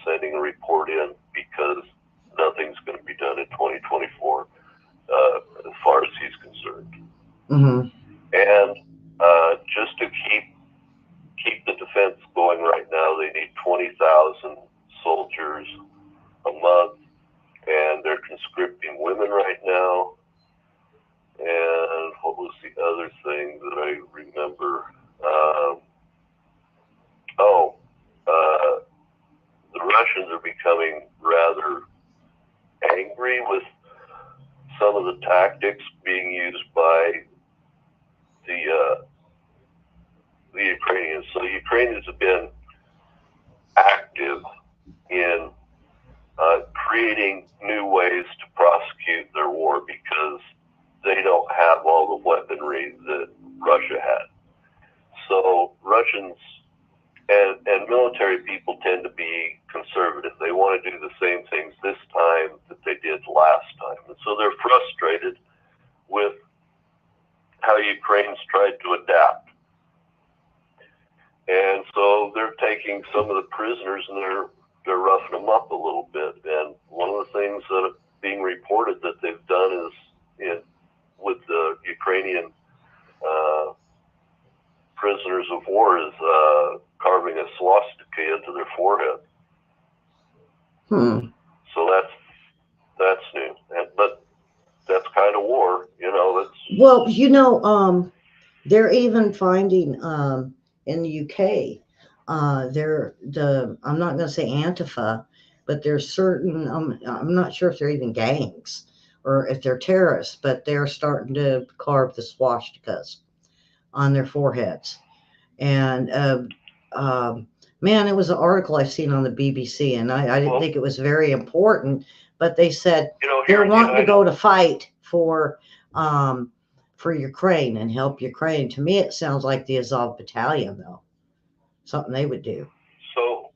they're becoming rather angry with some of the tactics being used by the Ukrainians. So the Ukrainians have been active in creating new ways to prosecute their war because they don't have all the weaponry that Russia had. So Russians and military people tend to be conservative. They want to do the same things this time that they did last time. And so they're frustrated with how Ukraine's tried to adapt. And so they're taking some of the prisoners and they're roughing them up a little bit. And one of the things that are being reported that they've done is with the Ukrainian prisoners of war is carving a swastika into their forehead. So that's new. But that's kind of war, you know. That's well, you know, they're even finding in the UK, I'm not going to say Antifa, but there's certain, I'm not sure if they're even gangs or if they're terrorists, but they're starting to carve the swastikas on their foreheads. And man, it was an article I've seen on the BBC, and I didn't think it was very important, but they said they're wanting to go to fight for Ukraine and help Ukraine. To me, it sounds like the Azov Battalion, though. Something they would do. So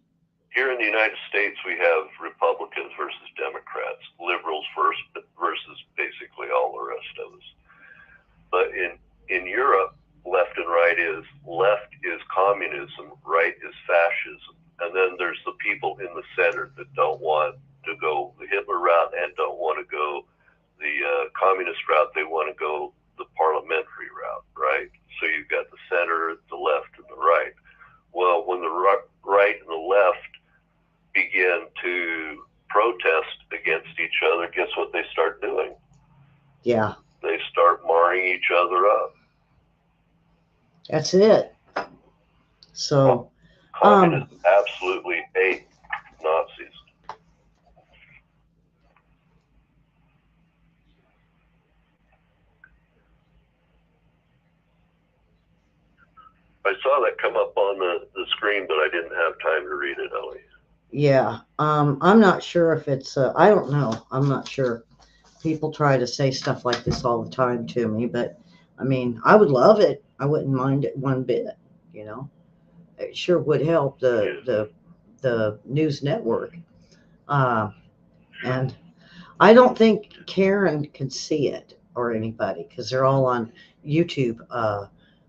here in the United States, we have Republicans versus Democrats, liberals versus basically all the rest of us. But in Europe, left and right is left is communism, right is fascism. And then there's the people in the center that don't want to go the Hitler route and don't want to go the communist route. They want to go the parliamentary route, right? So you've got the center, the left, and the right. Well, when the right and the left begin to protest against each other, guess what they start doing? Yeah. They start marring each other up. That's it. So, communists absolutely hate Nazis. I saw that come up on the screen, but I didn't have time to read it, Ellie. Yeah. I'm not sure if it's, I don't know. I'm not sure. People try to say stuff like this all the time to me, but I mean, I would love it. I wouldn't mind it one bit, you know. It sure would help the news network. And I don't think Karen can see it or anybody because they're all on YouTube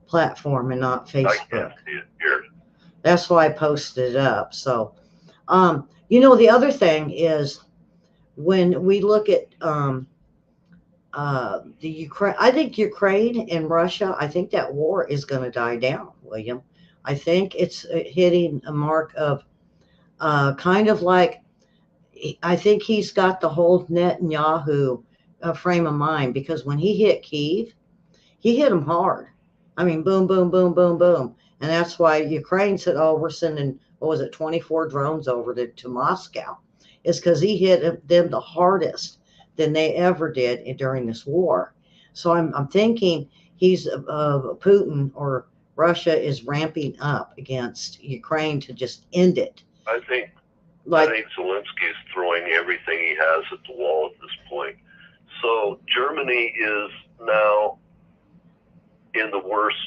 platform and not Facebook. I can't see it here. That's why I posted it up. So, you know, the other thing is when we look at the Ukraine, I think Ukraine and Russia, I think that war is going to die down, William. I think it's hitting a mark of kind of like, I think he's got the whole Netanyahu frame of mind because when he hit Kyiv, he hit him hard. I mean, boom, boom, boom, boom, boom. And that's why Ukraine said, oh, we're sending, what was it, 24 drones over to Moscow. It's because he hit them the hardest than they ever did during this war. So I'm thinking he's Putin or Russia is ramping up against Ukraine to just end it. I think Zelensky is throwing everything he has at the wall at this point. So Germany is now in the worst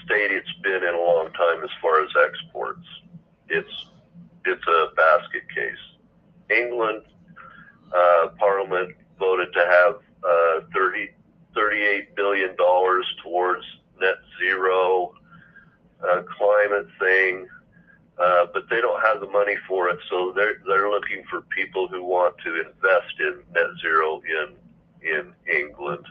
state it's been in a long time as far as exports. It's a basket case. England Parliament voted to have $38 billion towards net zero climate thing, but they don't have the money for it, so they're looking for people who want to invest in net zero in England,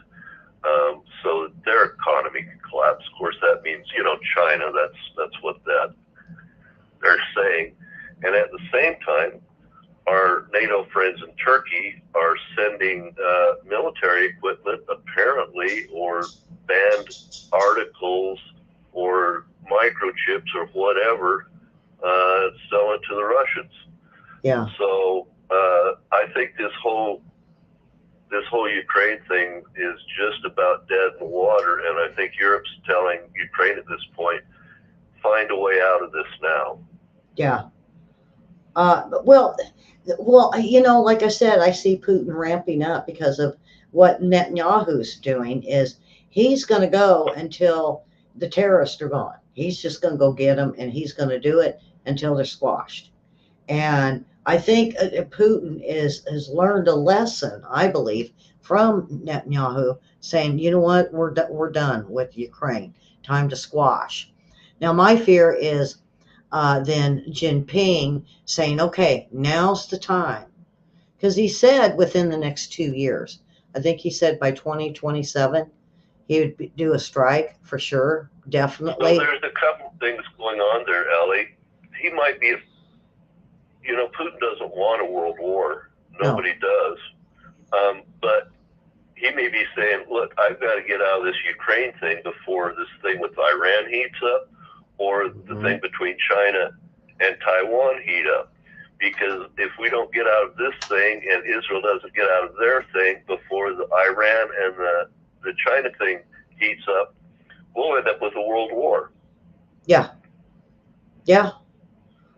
so their economy can collapse. Of course, that means China. That's what they're saying, and at the same time, our NATO friends in Turkey are sending military equipment Yeah. So I think this whole Ukraine thing is just about dead in the water, and I think Europe's telling Ukraine at this point, find a way out of this now. Yeah. Well, like I said, I see Putin ramping up because of what Netanyahu's doing. Is he's going to go until the terrorists are gone. He's just going to go get them, and he's going to do it until they're squashed. And I think Putin has learned a lesson, I believe, from Netanyahu, saying, you know what, we're done with Ukraine. Time to squash. Now, my fear is then Jinping saying, okay, now's the time. Because he said within the next 2 years, I think he said by 2027, he would do a strike for sure, So definitely. there's a couple things going on there, Ellie. He might be, Putin doesn't want a world war. No. Nobody does. But he may be saying, look, I've got to get out of this Ukraine thing before this thing with Iran heats up, or the thing between China and Taiwan heat up. Because if we don't get out of this thing and Israel doesn't get out of their thing before the Iran and the China thing heats up, we'll end up with a world war. Yeah. Yeah.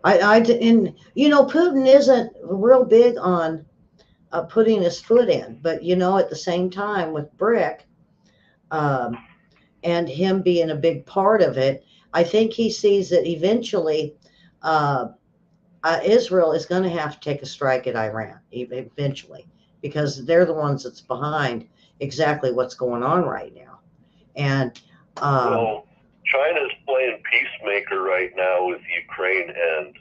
And Putin isn't real big on putting his foot in, but at the same time with BRIC, um, and him being a big part of it, I think he sees that eventually uh, Israel is going to have to take a strike at Iran eventually, because they're the ones that's behind exactly what's going on right now. And Well, China's playing peacemaker right now with Ukraine and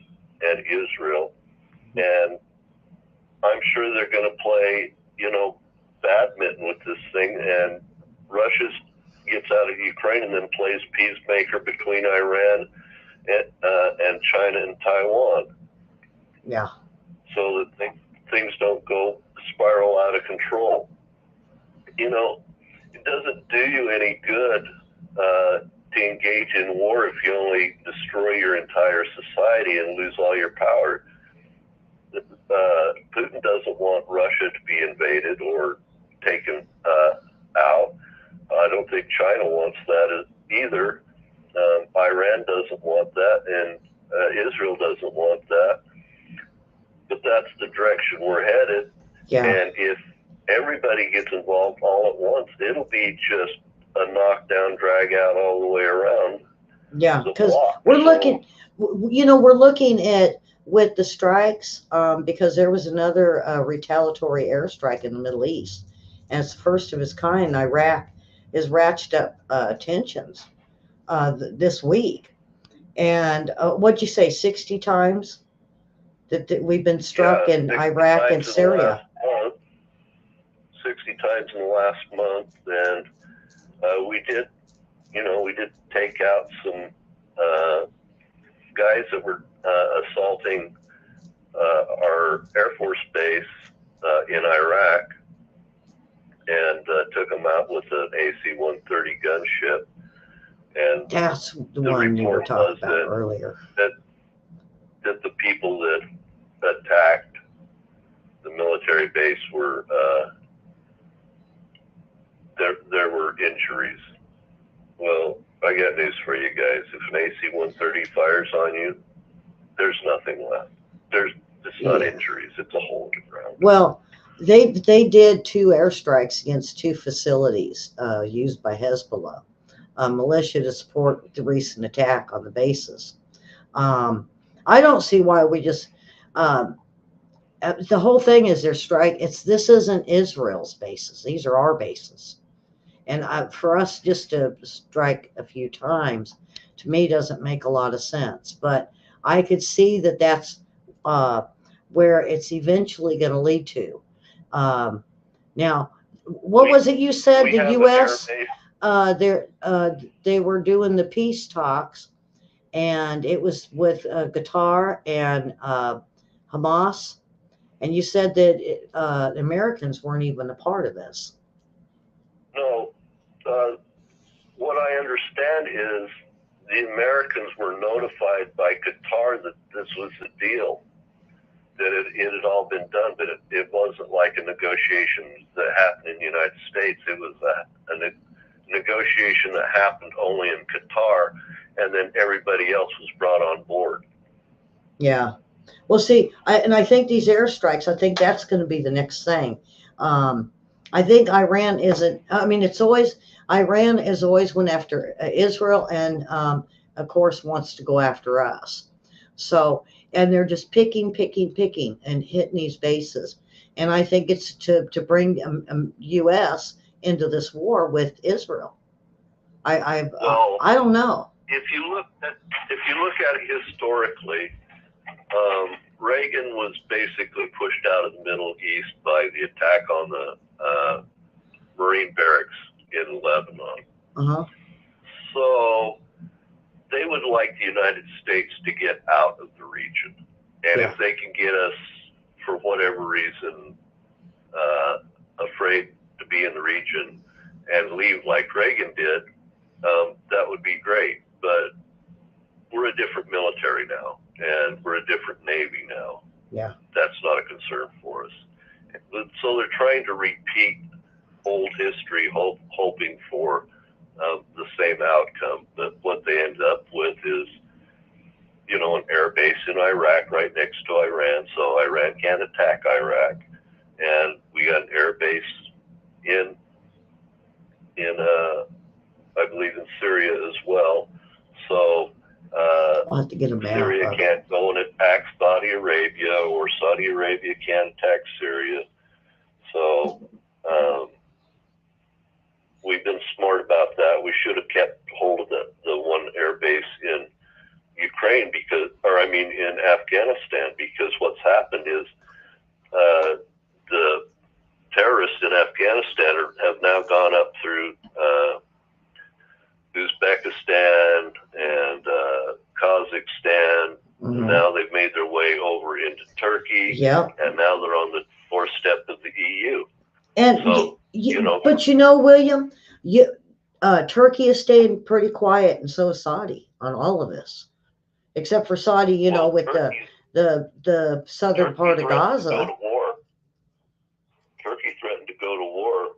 Israel, and I'm sure they're going to play, badminton with this thing, and Russia gets out of Ukraine and then plays peacemaker between Iran and China and Taiwan. yeah, So that things don't go spiral out of control. It doesn't do you any good to engage in war if you only destroy your entire society and lose all your power. Putin doesn't want Russia to be invaded or taken out. I don't think China wants that either. Iran doesn't want that, and Israel doesn't want that. But that's the direction we're headed. yeah. And if everybody gets involved all at once, it'll be just a knockdown, drag out all the way around. Yeah, because we're looking at with the strikes, because there was another retaliatory airstrike in the Middle East, and it's the first of its kind. Iraq has ratcheted up tensions this week, and what'd you say, 60 times that we've been struck in Iraq and Syria? 60 times in the last month, and we did take out some guys that were assaulting our Air Force base in Iraq, and took them out with an AC-130 gunship. And that's the one you were talking about earlier. That the people that attacked the military base were there were injuries. Well, I got news for you guys. If an AC-130 fires on you, there's nothing left. It's not injuries. It's a hole in the ground. Well, they did 2 airstrikes against 2 facilities used by Hezbollah militia to support the recent attack on the bases. I don't see why we just the whole thing is their strike. This isn't Israel's bases. These are our bases. And for us just to strike a few times, to me, doesn't make a lot of sense. But I could see that that's where it's eventually going to lead to. Now, what was it you said? The U.S. They were doing the peace talks, and it was with Qatar and Hamas. And you said that the Americans weren't even a part of this. No. What I understand is the Americans were notified by Qatar that this was the deal. that it had all been done, but it wasn't like a negotiation that happened in the United States. It was a negotiation that happened only in Qatar, and then everybody else was brought on board. Yeah. Well, see, I think these airstrikes, I think that's going to be the next thing. I think Iran isn't, I mean, Iran is always went after Israel and, of course, wants to go after us. So, and they're just picking, and hitting these bases. And I think it's to bring U.S. into this war with Israel. Well, I don't know. If you look at it historically, Reagan was basically pushed out of the Middle East by the attack on the Marine barracks in Lebanon. Uh-huh. So they would like the United States to get out of the region. And if they can get us, for whatever reason, afraid to be in the region and leave like Reagan did, that would be great. But we're a different military now, and we're a different Navy now. Yeah. That's not a concern for us. So they're trying to repeat old history, hoping for the same outcome. But what they end up with is, an air base in Iraq right next to Iran, so Iran can't attack Iraq. And we got an air base in I believe in Syria as well. So I'll have to get a map. Syria can't go and attack Saudi Arabia, or Saudi Arabia can't attack Syria. So we've been smart about that. We should have kept hold of the one air base in Ukraine in Afghanistan, because what's happened is the terrorists in Afghanistan have now gone up through Uzbekistan and Kazakhstan. Mm-hmm. Now they've made their way over into Turkey. Yeah. And now they're on the doorstep of the EU. And so, but William, Turkey is staying pretty quiet, and so is Saudi on all of this, except for Saudi, with the southern part of Gaza. To go to war. Turkey threatened to go to war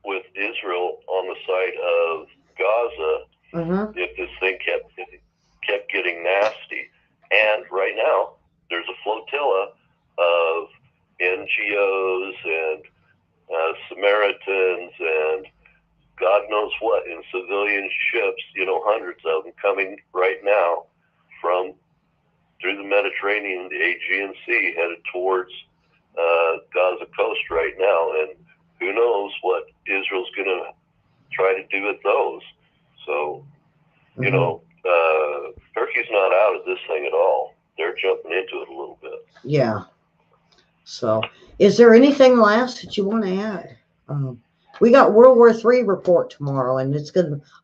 with Israel on the side of Gaza if this thing kept getting nasty. And right now, there's a flotilla of NGOs and Samaritans and God knows what in civilian ships, hundreds of them coming right now through the Mediterranean, the Aegean Sea, headed towards Gaza coast right now. And who knows what Israel's going to try to do with those. So, Turkey's not out of this thing at all. They're jumping into it a little bit. Yeah. So, is there anything last that you want to add? We got World War III report tomorrow, and I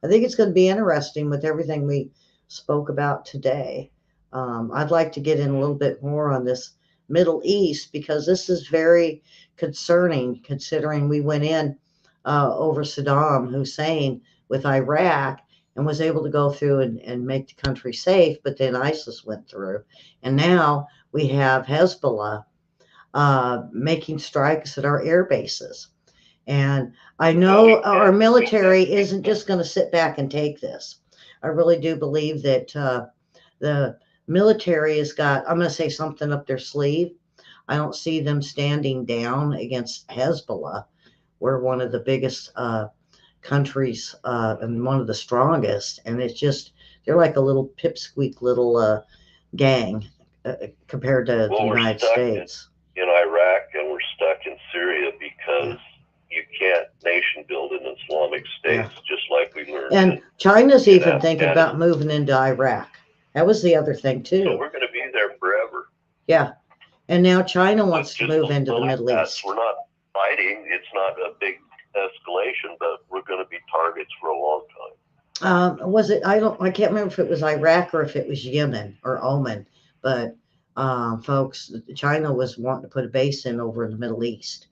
think it's going to be interesting with everything we spoke about today. I'd like to get in a little bit more on this Middle East, because this is very concerning, considering we went in over Saddam Hussein with Iraq and was able to go through and make the country safe, but then ISIS went through. And now we have Hezbollah making strikes at our air bases. And I know our military isn't just going to sit back and take this. I really do believe that the military has got, I'm going to say, something up their sleeve. I don't see them standing down against Hezbollah. We're one of the biggest countries and one of the strongest. And it's just, they're like a little pipsqueak little gang compared to the United States. In Iraq, and we're stuck in Syria because you can't nation build in Islamic states, just like we learned. And China's even thinking about moving into Iraq. That was the other thing too. So we're going to be there forever. Yeah. And now China wants to move into the Middle East. We're not fighting. It's not a big escalation, but we're going to be targets for a long time. Was it, I can't remember if it was Iraq or if it was Yemen or Oman, but folks, China was wanting to put a base in over in the Middle East.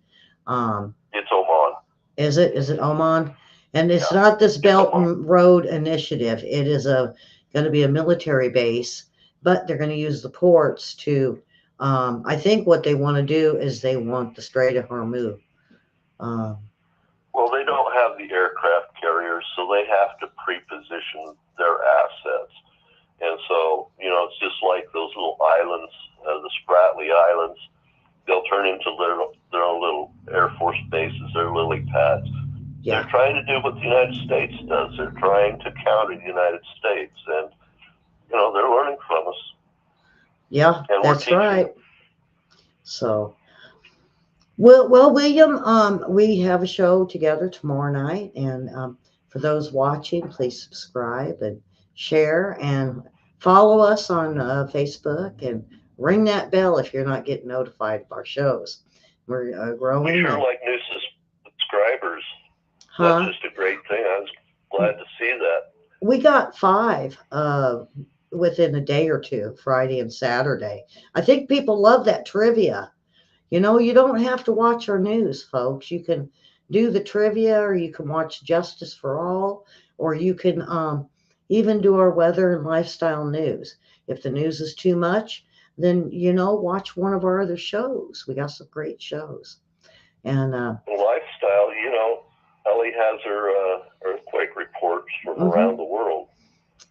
It's Oman. Is it Oman? And it's not this Belt and Road Initiative. It is going to be a military base but they're going to use the ports to. I think what they want to do is they want the Strait of Hormuz. Um, Well, they don't have the aircraft carriers, so they have to pre-position their assets. And so, it's just like those little islands, the Spratly Islands. They'll turn into their own little Air Force bases, their lily pads. yeah, They're trying to do what the United States does. They're trying to counter the United States, and they're learning from us, yeah, and we're that's teaching right. them. So, well, William, we have a show together tomorrow night, and for those watching, please subscribe and share and follow us on Facebook and ring that bell if you're not getting notified of our shows. We're We growing, sure and like new subscribers. That's huh? just a great thing. I was glad to see that. We got 5 within a day or two, Friday and Saturday. I think people love that trivia. You don't have to watch our news, folks. You can do the trivia, or you can watch Justice for All, or you can even do our weather and lifestyle news. If the news is too much, then, watch one of our other shows. We got some great shows. And Lifestyle, Ellie has her earthquake reports from mhm. around the world.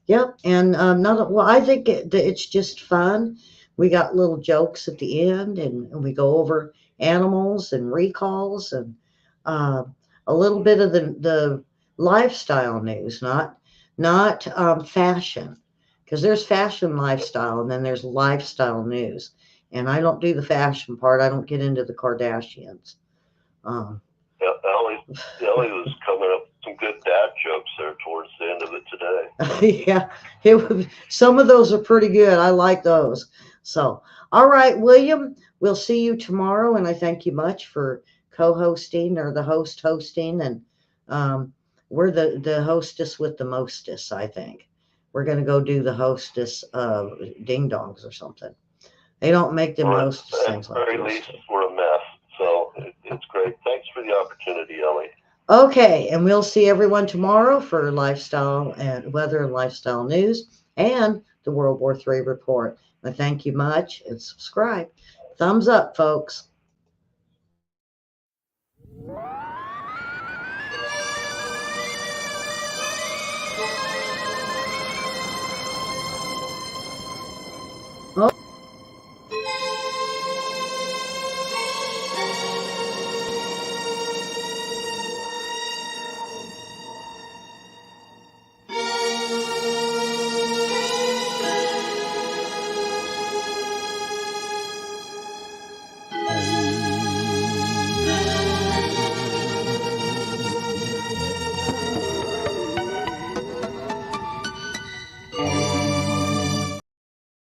Yep. And I think it's just fun. We got little jokes at the end, and we go over animals and recalls, and uh, a little bit of the lifestyle news, not fashion, because there's fashion lifestyle, and then there's lifestyle news. And I don't do the fashion part. I don't get into the Kardashians. Um, Yeah, Ellie was coming up with some good dad jokes there towards the end of it today. yeah, some of those are pretty good. I like those. So, all right, William, we'll see you tomorrow, and I thank you much for co-hosting, or the host hosting, and um, we're the hostess with the mostess. I think we're gonna go do the hostess ding dongs or something. They don't make them Or hostess at things the like very this. least, we're a mess. So it's great. Thanks for the opportunity, Ellie. Okay, and we'll see everyone tomorrow for lifestyle and weather and lifestyle news and the World War III report. I thank you much, and subscribe. Thumbs up, folks.